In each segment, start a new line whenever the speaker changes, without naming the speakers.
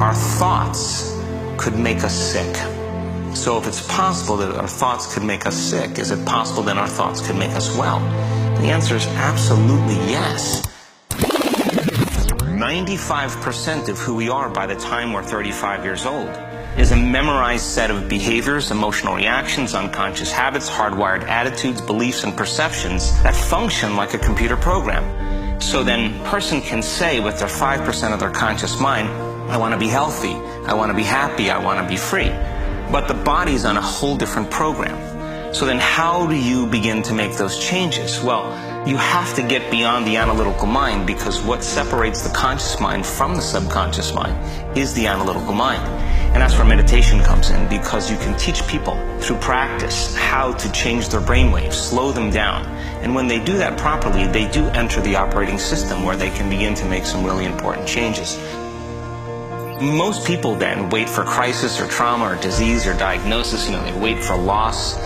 our thoughts could make us sick. So if it's possible that our thoughts could make us sick, is it possible that our thoughts could make us well? And the answer is absolutely yes. 95% of who we are by the time we're 35 years old is a memorized set of behaviors, emotional reactions, unconscious habits, hardwired attitudes, beliefs, and perceptions that function like a computer program. So then a person can say with their 5% of their conscious mind, I want to be healthy, I want to be happy, I want to be free. But the body's on a whole different program. So then how do you begin to make those changes? Well, you have to get beyond the analytical mind, because what separates the conscious mind from the subconscious mind is the analytical mind. And that's where meditation comes in, because you can teach people through practice how to change their brainwaves, slow them down. And when they do that properly, they do enter the operating system where they can begin to make some really important changes. Most people then wait for crisis or trauma or disease or diagnosis. They wait for loss,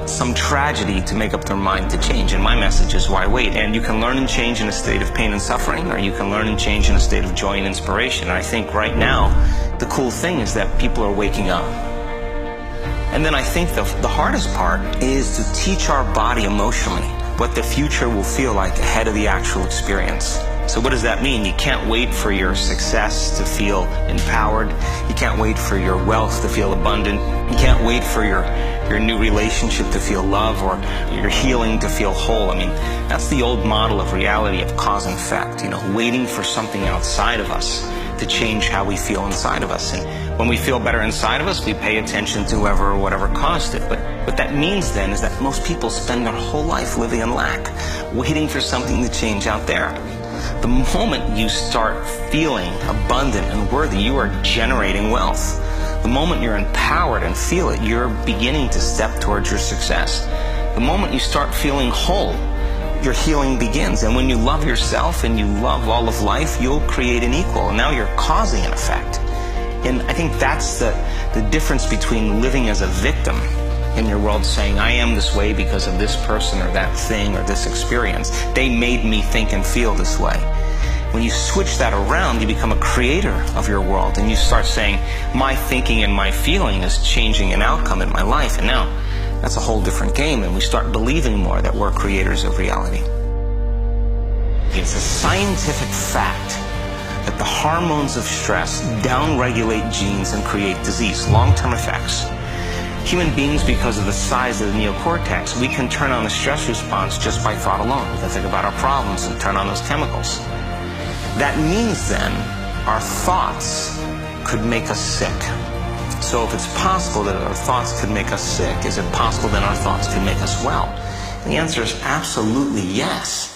some tragedy to make up their mind to change. And my message is, why wait? And you can learn and change in a state of pain and suffering, or you can learn and change in a state of joy and inspiration. And I think right now, the cool thing is that people are waking up. And then I think the hardest part is to teach our body emotionally what the future will feel like ahead of the actual experience. So what does that mean? You can't wait for your success to feel empowered. You can't wait for your wealth to feel abundant. You can't wait for your new relationship to feel love, or your healing to feel whole. I mean, that's the old model of reality, of cause and effect, waiting for something outside of us to change how we feel inside of us. And when we feel better inside of us, we pay attention to whoever or whatever caused it. But what that means then is that most people spend their whole life living in lack, waiting for something to change out there. The moment you start feeling abundant and worthy, you are generating wealth. The moment you're empowered and feel it, you're beginning to step towards your success. The moment you start feeling whole, your healing begins. And when you love yourself and you love all of life, you'll create an equal. And now you're causing an effect. And I think that's the difference between living as a victim in your world, saying, I am this way because of this person or that thing or this experience. They made me think and feel this way. When you switch that around, you become a creator of your world, and you start saying, my thinking and my feeling is changing an outcome in my life. And now that's a whole different game, and we start believing more that we're creators of reality. It's a scientific fact that the hormones of stress downregulate genes and create disease, long-term effects. Human beings, because of the size of the neocortex, we can turn on the stress response just by thought alone. We can think about our problems and turn on those chemicals. That means then our thoughts could make us sick. So if it's possible that our thoughts could make us sick, is it possible that our thoughts could make us well? And the answer is absolutely yes.